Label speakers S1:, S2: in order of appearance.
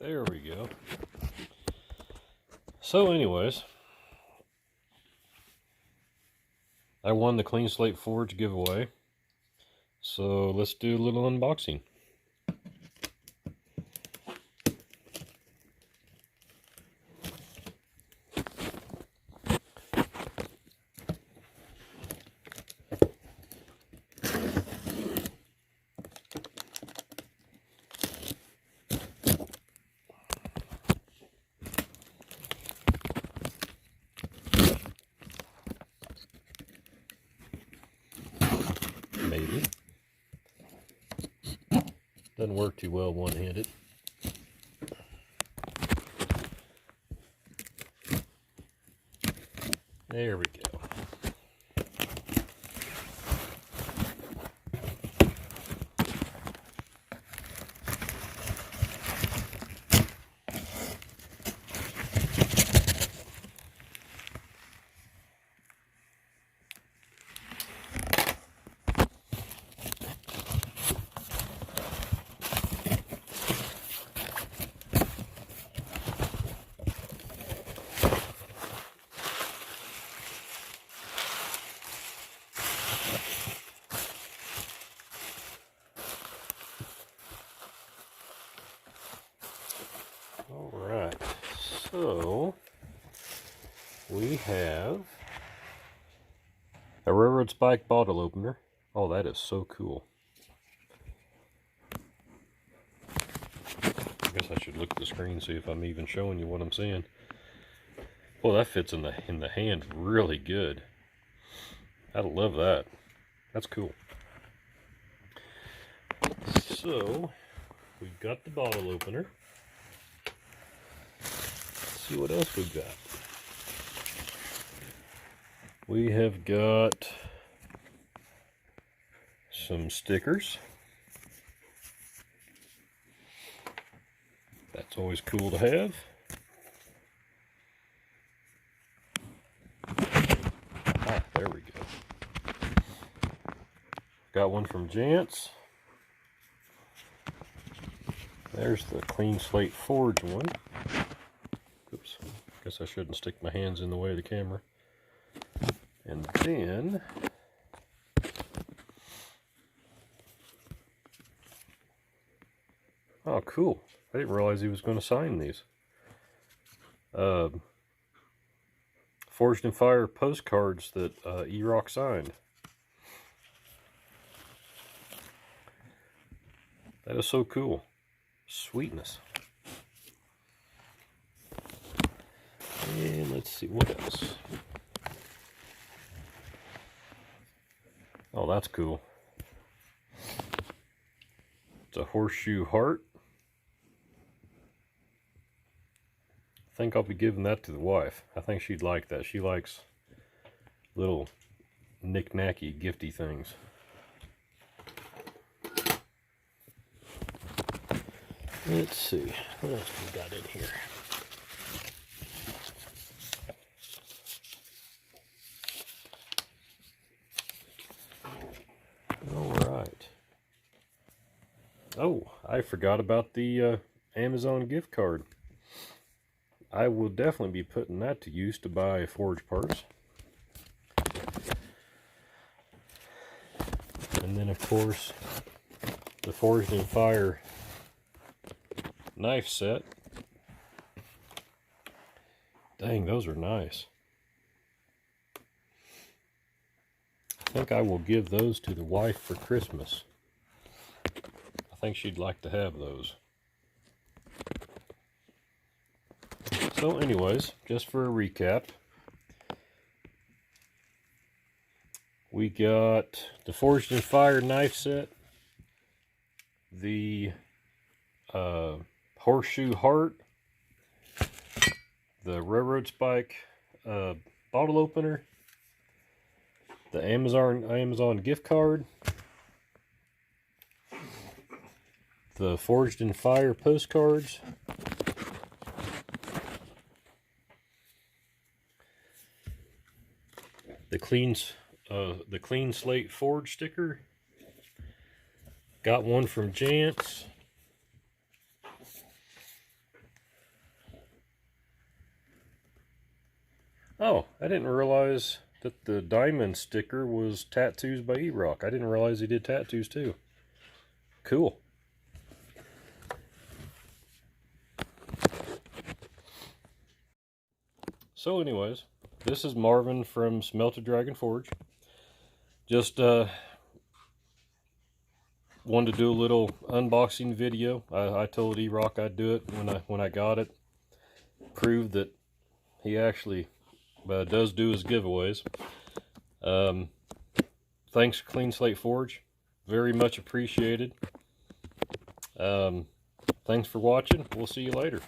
S1: There we go. So anyways, I won the Clean Slate Forge giveaway. So let's do a little unboxing. Maybe. Doesn't work too well one-handed. There we go. Alright, so we have a railroad spike bottle opener. Oh, that is so cool. I guess I should look at the screen, see if I'm even showing you what I'm seeing. Well, that fits in the hand really good. I love that. That's cool. So we've got the bottle opener. Let's see what else we've got. We have got some stickers. That's always cool to have. Ah, there we go. Got one from Jantz. There's the Clean Slate Forge one. Oops, guess I shouldn't stick my hands in the way of the camera. And then oh, cool. I didn't realize he was going to sign these. Forged in Fire postcards that E-Rock signed. That is so cool. Sweetness. And let's see what else. Oh, that's cool. It's a horseshoe heart. I think I'll be giving that to the wife. I think she'd like that. She likes little knick-knacky, gifty things. Let's see, what else we got in here? Alright. Oh, I forgot about the Amazon gift card. I will definitely be putting that to use to buy forge parts. And then, of course, the Forged in Fire knife set. Dang, those are nice. I think I will give those to the wife for Christmas. I think she'd like to have those. So anyways, just for a recap, we got the Forged in Fire knife set, the horseshoe heart, the railroad spike bottle opener, the Amazon gift card, the Forged in Fire postcards, the Clean Slate Forge sticker. Got one from Jantz. Oh, I didn't realize that the diamond sticker was Tattoos by E-Rock. I didn't realize he did tattoos too. Cool. So anyways, this is Marvin from Smelted Dragon Forge. Just wanted to do a little unboxing video. I told E-Rock I'd do it when I got it. Proved that he actually does do his giveaways. Thanks, Clean Slate Forge. Very much appreciated. Thanks for watching. We'll see you later.